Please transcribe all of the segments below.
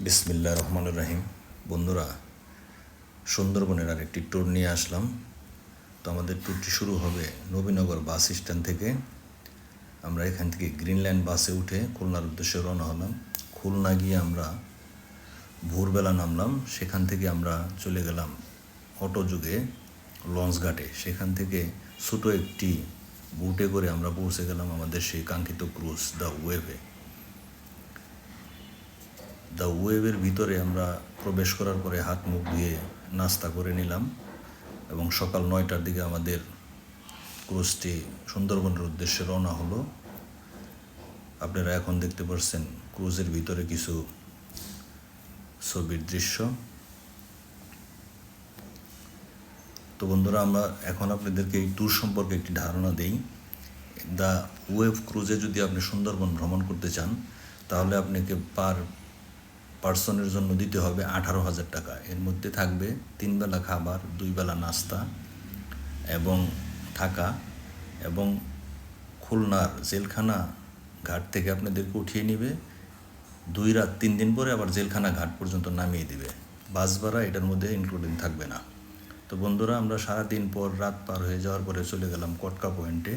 বিসমিল্লাহ রহমানুর রাহিম। বন্ধুরা, সুন্দরবনের আর একটি ট্যুর নিয়ে আসলাম। তো আমাদের ট্যুরটি শুরু হবে নবীনগর বাস স্ট্যান্ড থেকে। আমরা এখান থেকে গ্রিনল্যান্ড বাসে উঠে খুলনার উদ্দেশ্যে রওনা হলাম। খুলনা গিয়ে আমরা ভোরবেলা নামলাম। সেখান থেকে আমরা চলে গেলাম অটো যুগে লঞ্চঘাটে। সেখান থেকে ছোটো একটি বুটে করে আমরা পৌঁছে গেলাম আমাদের সেই কাঙ্ক্ষিত ক্রুজ দ্য ওয়েভে। দ্য ওয়েভের ভিতরে আমরা প্রবেশ করার পরে হাত মুখ ধুয়ে নাস্তা করে নিলাম এবং সকাল 9টার দিকে আমাদের ক্রুজটি সুন্দরবনের উদ্দেশ্যে রওনা হলো। আপনারা এখন দেখতে পাচ্ছেন ক্রুজের ভিতরে কিছু ছবির দৃশ্য। তো বন্ধুরা, আমরা এখন আপনাদেরকে এই ট্যুর সম্পর্কে একটি ধারণা দেই। দ্য ওয়েভ ক্রুজে যদি আপনি সুন্দরবন ভ্রমণ করতে চান, তাহলে আপনাকে পার পার্সনের জন্য দিতে হবে 18,000 টাকা। এর মধ্যে থাকবে 3 বেলা খাবার, 2 বেলা নাস্তা এবং থাকা, এবং খুলনার জেলখানা ঘাট থেকে আপনাদেরকে উঠিয়ে নেবে, 2 রাত 3 দিন পরে আবার জেলখানা ঘাট পর্যন্ত নামিয়ে দিবে। বাস ভাড়া এটার মধ্যে ইনক্লুডিং থাকবে না। তো বন্ধুরা, আমরা সারাদিন পর রাত পার হয়ে যাওয়ার পরে চলে গেলাম কটকা পয়েন্টে।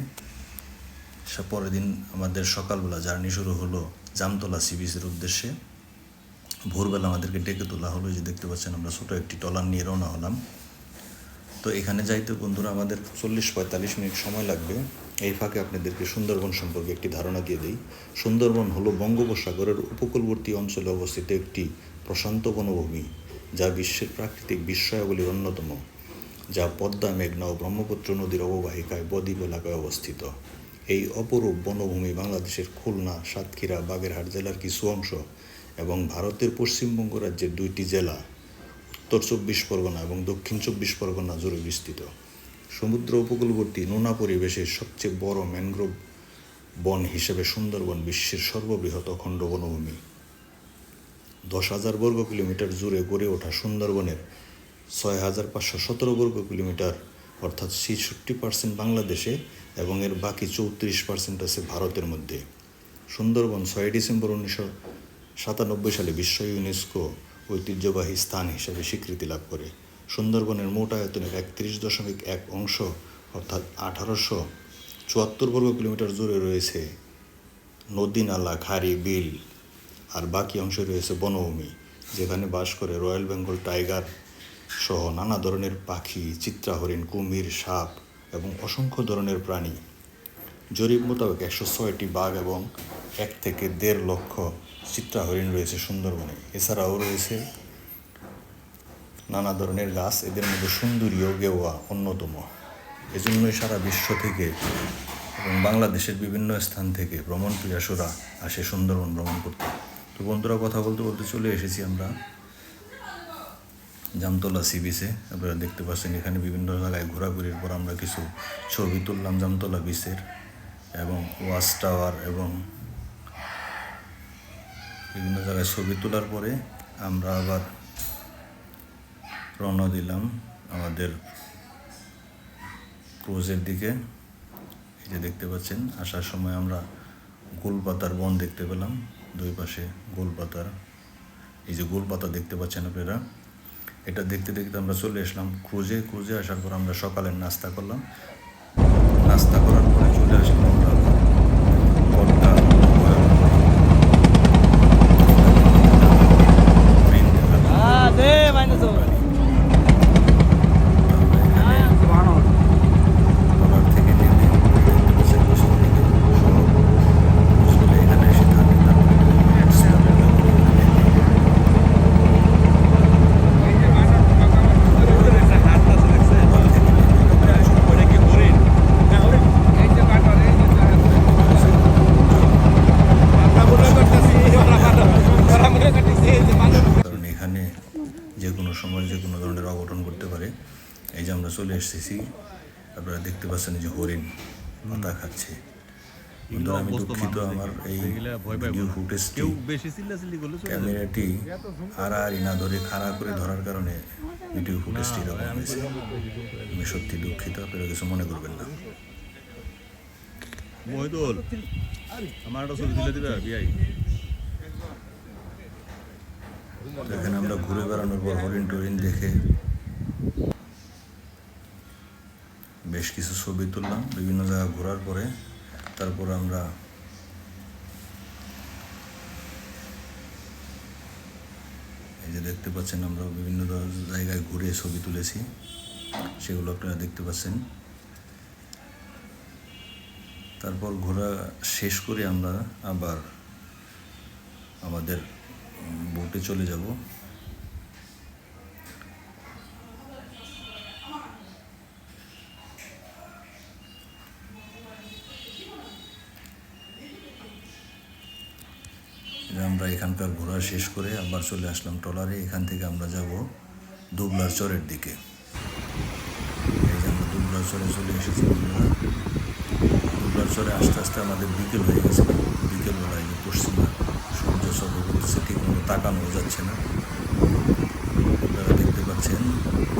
পরের দিন আমাদের সকালবেলা জার্নি শুরু হলো জামতলা সি বিচের উদ্দেশ্যে। ভোরবেলা আমাদেরকে ডেকে তোলা হলো, যে দেখতে পাচ্ছেন আমরা ছোটো একটি ট্রলার নিয়ে রওনা হলাম। তো এখানে যাইতে বন্ধুরা আমাদের 40-45 মিনিট সময় লাগবে। এই ফাঁকে আপনাদেরকে সুন্দরবন সম্পর্কে একটি ধারণা দিয়ে দিই। সুন্দরবন হলো বঙ্গোপসাগরের উপকূলবর্তী অঞ্চলে অবস্থিত একটি প্রশান্ত বনভূমি, যা বিশ্বের প্রাকৃতিক বিস্ময়াবলীর অন্যতম, যা পদ্মা, মেঘনা ও ব্রহ্মপুত্র নদীর অববাহিকায় বদ্বীপ এলাকায় অবস্থিত। এই অপরূপ বনভূমি বাংলাদেশের খুলনা, সাতক্ষীরা, বাগেরহাট জেলার কিছু অংশ এবং ভারতের পশ্চিমবঙ্গ রাজ্যের 2টি জেলা, উত্তর 24 পরগনা এবং দক্ষিণ 24 পরগনা জুড়ে বিস্তৃত। সমুদ্র উপকূলবর্তী নোনা পরিবেশের সবচেয়ে বড় ম্যানগ্রোভ বন হিসেবে সুন্দরবন বিশ্বের সর্ববৃহৎ অখণ্ড বনভূমি। 10,000 বর্গ কিলোমিটার জুড়ে গড়ে ওঠা সুন্দরবনের 6,517 বর্গ কিলোমিটার অর্থাৎ 66% বাংলাদেশে এবং এর বাকি 34% আছে ভারতের মধ্যে। সুন্দরবন 6 ডিসেম্বর 1997 সালে বিশ্ব ইউনেস্কো ঐতিহ্যবাহী স্থান হিসেবে স্বীকৃতি লাভ করে। সুন্দরবনের মোট আয়তনের 31.1 অংশ অর্থাৎ 1874 বর্গ কিলোমিটার জুড়ে রয়েছে নদী, নালা, খাড়ি, বিল, আর বাকি অংশে রয়েছে বনভূমি, যেখানে বাস করে রয়্যাল বেঙ্গল টাইগার সহ নানা ধরনের পাখি, চিত্রা হরিণ, কুমির, সাপ এবং অসংখ্য ধরনের প্রাণী। জরিপ মোতাবেক 106টি বাঘ এবং 1 থেকে 1.5 লক্ষ চিত্রা হরিণ রয়েছে সুন্দরবনে। এছাড়াও রয়েছে নানা ধরনের গাছ, এদের মধ্যে সুন্দরী ও গেওয়া অন্যতম। এজন্যই সারা বিশ্ব থেকে এবং বাংলাদেশের বিভিন্ন স্থান থেকে ভ্রমণ পিপাসুরা আসে সুন্দরবন ভ্রমণ করতে। তো বন্ধুরা, কথা বলতে বলতে চলে এসেছি আমরা জামতলা সি বিচে। আপনারা দেখতে পাচ্ছেন এখানে বিভিন্ন জায়গায় ঘোরাঘুরির পর আমরা কিছু ছবি তুললাম জামতলা বিচের এবং ওয়াচ টাওয়ার এবং বিভিন্ন জায়গায় ছবি তোলার পরে আমরা আবার রওনা দিলাম আমাদের ক্রুজের দিকে। এই যে দেখতে পাচ্ছেন, আসার সময় আমরা গোলপাতার বন দেখতে পেলাম, 2 পাশে গোলপাতার, এই যে গোলপাতা দেখতে পাচ্ছেন আপনারা। এটা দেখতে দেখতে আমরা চলে আসলাম ক্রুজে। ক্রুজে আসার পর আমরা সকালের নাস্তা করলাম। নাস্তা করার পরে চলে আসলাম আমরা কটকা। কারণ এখানে যে কোনো সময় যে কোনো ধরনের অঘটন করতে পারে। এই যে আমরা চলে এসেছি, আপনারা দেখতে পাচ্ছেন যে হরিণ পাতা খাচ্ছে। বন্ধুরা, আমি দুঃখিত, আমার এই ভিডিও ফুটেজটি ক্যামেরাটি আড়াআড়ি না ধরে খাড়া করে ধরার কারণে ভিডিও ফুটেজটি এরকম হয়েছে। আমি সত্যি দুঃখিত, আপনারা কিছু মনে করবেন না। মহিদুল, আমার একটা ছবি তুলে দিবে বিআই। তো এখানে আমরা ঘুরে বেড়ানোর পর হরিণ টরিণ দেখে বেশ কিছু ছবি তুললাম। বিভিন্ন জায়গা ঘোরার পরে তারপর আমরা এই যে দেখতে পাচ্ছেন আমরা বিভিন্ন জায়গায় ঘুরে ছবি তুলেছি, সেগুলো আপনারা দেখতে পাচ্ছেন। তারপর ঘোরা শেষ করে আমরা আবার আমাদের বোটে চলে যাব। আমরা এখানকার ঘোরা শেষ করে আবার চলে আসলাম ট্রলারে। এখান থেকে আমরা যাব দুবলার চরের দিকে। এই যে আমরা দুবলার চরে চলে এসেছি। দুবলার চরে আস্তে আস্তে আমাদের বিকেল হয়ে গেছে। বিকেলবেলায় যে পশ্চিমা সূর্য সব করতেছে, ঠিক মতো তাকানো যাচ্ছে না। আপনারা দেখতে পাচ্ছেন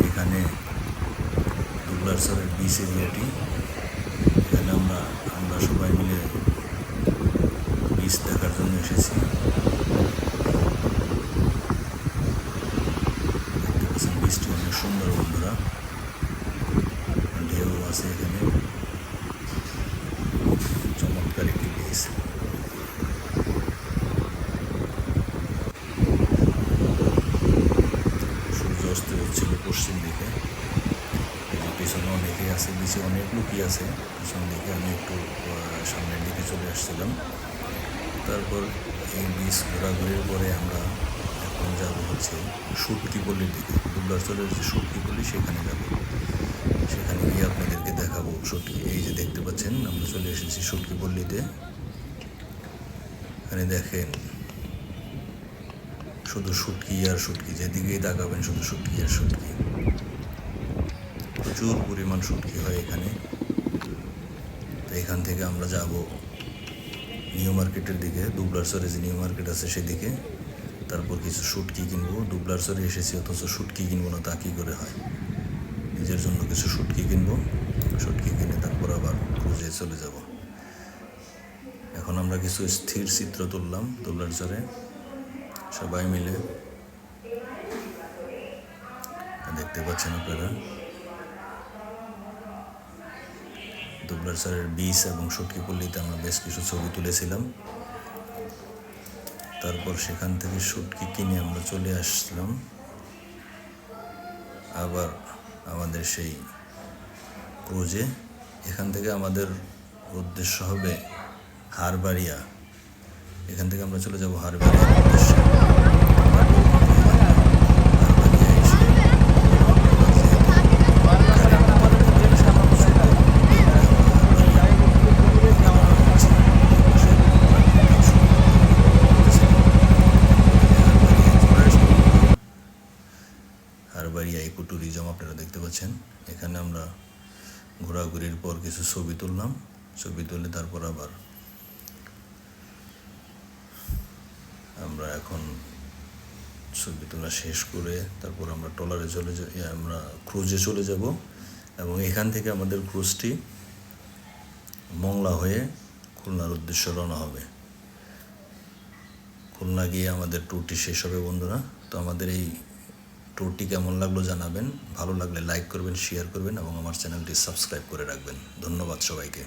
এখানে দুবলার চরের বিচ এরিয়াটি। এখানে আমরা সবাই মিলে বিচ দেখার জন্য এসেছি। দেখতে পাচ্ছেন বিচটি অনেক সুন্দর বন্ধুরা, ঢেউ আছে এখানে, চমৎকার একটি বিচ। সূর্য অস্ত হচ্ছিল পশ্চিম দিকে। পিছনে অনেকেই আছে, বিচে অনেক লোকই আছে। পিছন দিকে আমি একটু সামনের দিকে চলে আসছিলাম। তারপর এই বিচ ঘোরাঘুরির পরে আমরা এখন যাব হচ্ছে শুটকি পল্লীর দিকে। দুবলার চরের যে শুটকি পল্লী, সেখানে যাব। সেখানে গিয়ে আপনাদেরকে দেখাবো শুটকি। এই যে দেখতে পাচ্ছেন আমরা চলে এসেছি শুটকি পল্লীতে। এখানে দেখেন শুধু শুটকি আর শুটকি, যেদিকেই তাকাবেন শুধু শুটকি আর শুটকি। প্রচুর পরিমাণ শুটকি হয় এখানে। তো এখান থেকে আমরা যাব নিউ মার্কেটের দিকে। দুবলার চরে যে নিউ মার্কেট আছে সেদিকে। তারপর কিছু শুটকি কিনবো। দুবলার চরে এসেছি অথচ শুটকি কিনবো না, তা কী করে হয়? নিজের জন্য কিছু শুটকি কিনবো। শুটকি কিনে তারপর আবার ক্রুজে চলে যাব। এখন আমরা কিছু স্থির চিত্র তুললাম দুবলার চরে সবাই মিলে। দেখতে পাচ্ছেন আপনারা দুবলার চরের বিচ এবং শুটকি পল্লীতে আমরা বেশ কিছু ছবি তুলেছিলাম। তারপর সেখান থেকে শুটকি কিনে আমরা চলে আসলাম আবার আমাদের সেই ক্রুজে। এখান থেকে আমাদের উদ্দেশ্য হবে হারবাড়িয়া। এখান থেকে আমরা চলে যাব হারবাড়িয়ার উদ্দেশ্যে। হারবাড়িয়া ইকো ট্যুরিজম আপনারা দেখতে পাচ্ছেন। এখানে আমরা ঘোরাঘুরির পর কিছু ছবি তুললাম। ছবি তুলে তারপর আবার আমরা এখন ছবি তোলা শেষ করে তারপর আমরা ট্রলারে আমরা ক্রুজে চলে যাব। এবং এখান থেকে আমাদের ক্রুজটি মংলা হয়ে খুলনার উদ্দেশ্যে রওনা হবে। খুলনা গিয়ে আমাদের ট্যুরটি শেষ হবে বন্ধুরা। তো আমাদের এই ট্যুরটি কেমন লাগলো জানাবেন। ভালো লাগলে লাইক করবেন, শেয়ার করবেন এবং আমার চ্যানেলটি সাবস্ক্রাইব করে রাখবেন। ধন্যবাদ সবাইকে।